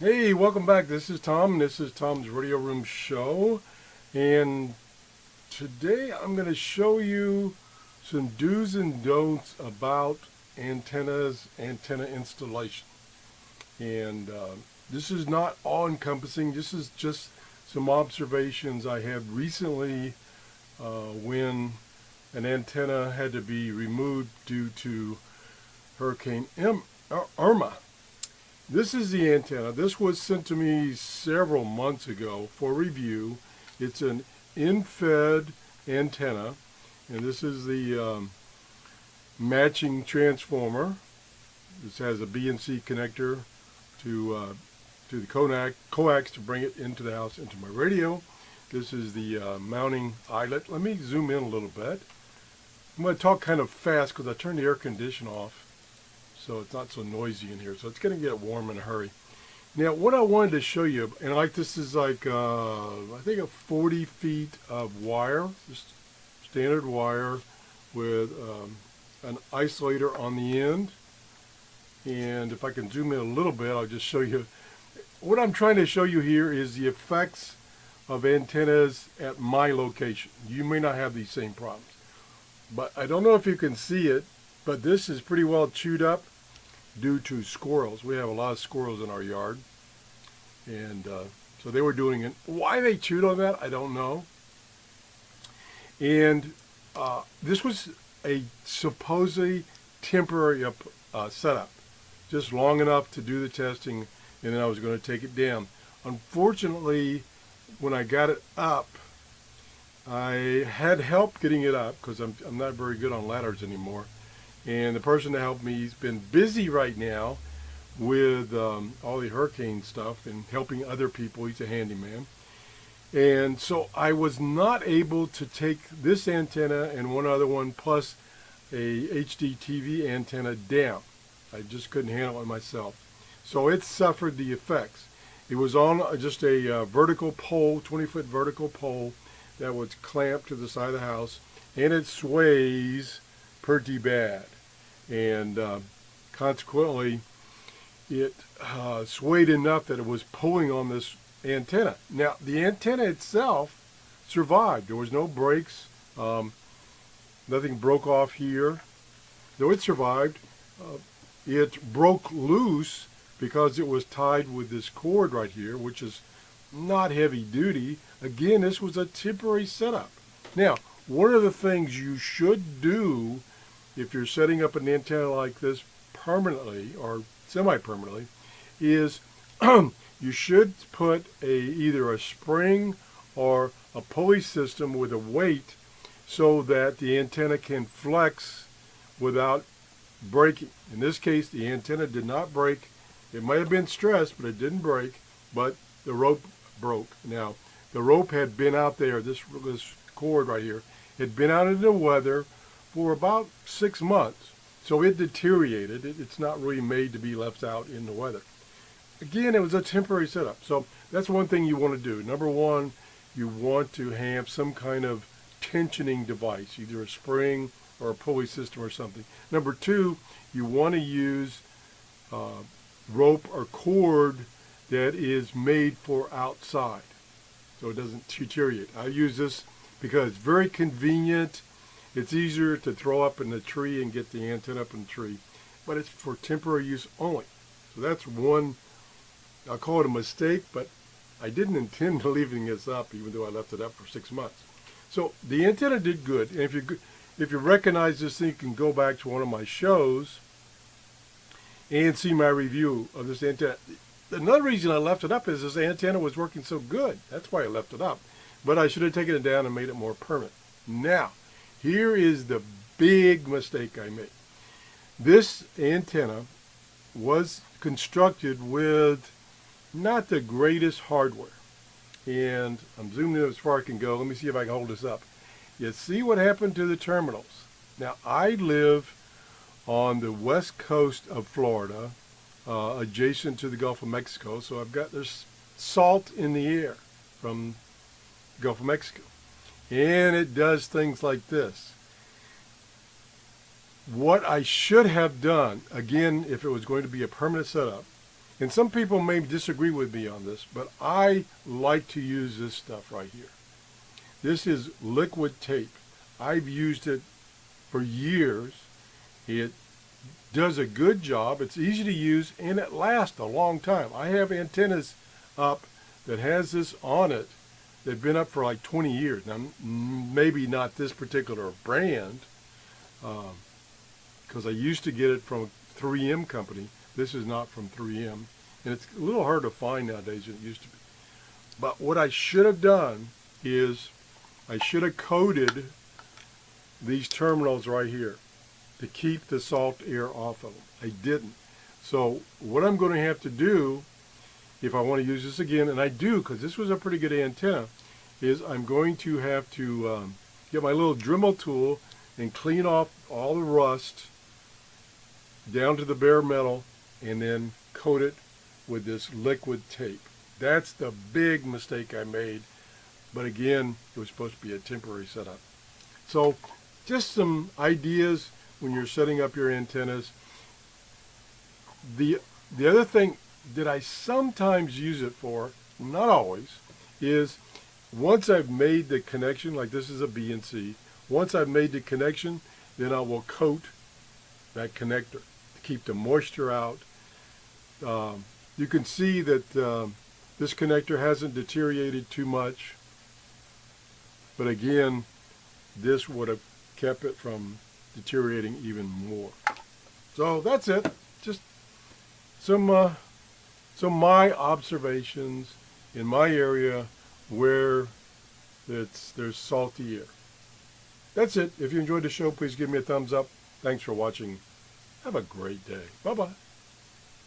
Hey, welcome back. This is Tom, and this is Tom's Radio Room Show. And today I'm going to show you some do's and don'ts about antenna installation. And this is not all encompassing, this is just some observations I had recently when an antenna had to be removed due to Hurricane Irma. This is the antenna. This was sent to me several months ago for review. It's an in-fed antenna, and this is the matching transformer. This has a BNC connector to the coax to bring it into the house, into my radio. This is the mounting eyelet. Let me zoom in a little bit. I'm going to talk kind of fast because I turned the air conditioner off, so it's not so noisy in here. So it's going to get warm in a hurry. Now, what I wanted to show you, and like this is like, I think a 40 feet of wire, just standard wire with an isolator on the end. And if I can zoom in a little bit, I'll just show you. What I'm trying to show you here is the effects of antennas at my location. You may not have these same problems. But I don't know if you can see it, but this is pretty well chewed up due to squirrels. We have a lot of squirrels in our yard. And so they were doing it. Why they chewed on that, I don't know. And this was a supposedly temporary setup, just long enough to do the testing, and then I was going to take it down. Unfortunately, when I got it up, I had help getting it up because I'm not very good on ladders anymore. And the person that helped me has been busy right now with all the hurricane stuff and helping other people. He's a handyman. And so I was not able to take this antenna and one other one plus a HD TV antenna down. I just couldn't handle it myself. So it suffered the effects. It was on just a vertical pole, 20-foot vertical pole that was clamped to the side of the house, and it sways pretty bad. And consequently, it swayed enough that it was pulling on this antenna. Now, the antenna itself survived. There was no breaks. Nothing broke off here. Though it survived, it broke loose because it was tied with this cord right here, which is not heavy duty. Again, this was a temporary setup. Now, one of the things you should do if you're setting up an antenna like this permanently or semi-permanently is you should put either a spring or a pulley system with a weight so that the antenna can flex without breaking. In this case, the antenna did not break. It might have been stressed, but it didn't break, but the rope broke. Now, the rope had been out there, this cord right here, had been out in the weather for about 6 months. So it deteriorated. It's not really made to be left out in the weather. Again, it was a temporary setup. So that's one thing you want to do. Number one, you want to have some kind of tensioning device, either a spring or a pulley system or something. Number two, you want to use rope or cord that is made for outside, so it doesn't deteriorate. I use this because it's very convenient. It's easier to throw up in the tree and get the antenna up in the tree, but it's for temporary use only. So that's one, I'll call it a mistake, but I didn't intend leaving this up even though I left it up for 6 months. So the antenna did good, and if you recognize this thing, you can go back to one of my shows and see my review of this antenna. Another reason I left it up is this antenna was working so good. That's why I left it up. But I should have taken it down and made it more permanent. Now, here is the big mistake I made. This antenna was constructed with not the greatest hardware. And I'm zooming in as far as I can go. Let me see if I can hold this up. You see what happened to the terminals. Now, I live on the west coast of Florida, adjacent to the Gulf of Mexico, so there's salt in the air from the Gulf of Mexico. And it does things like this. What I should have done, again, if it was going to be a permanent setup, And some people may disagree with me on this, but I like to use this stuff right here. This is liquid tape. I've used it for years. It does a good job. It's easy to use, and it lasts a long time. I have antennas up that has this on it. They've been up for like 20 years. Now, maybe not this particular brand, because I used to get it from a 3M company. This is not from 3M, and it's a little hard to find nowadays than it used to be. But what I should have done is I should have coated these terminals right here to keep the salt air off of them. I didn't. So what I'm going to have to do, if I want to use this again, and I do because this was a pretty good antenna, is I'm going to have to get my little Dremel tool and clean off all the rust down to the bare metal and then coat it with this liquid tape. That's the big mistake I made. But again, it was supposed to be a temporary setup. So just some ideas when you're setting up your antennas. The other thing that I sometimes use it for, not always, is once I've made the connection, like this is a B and C, once I've made the connection, then I will coat that connector to keep the moisture out. You can see that this connector hasn't deteriorated too much. But again, this would have kept it from deteriorating even more. So that's it. Just some my observations in my area where there's salty air. That's it. If you enjoyed the show, please give me a thumbs up. Thanks for watching. Have a great day. Bye-bye.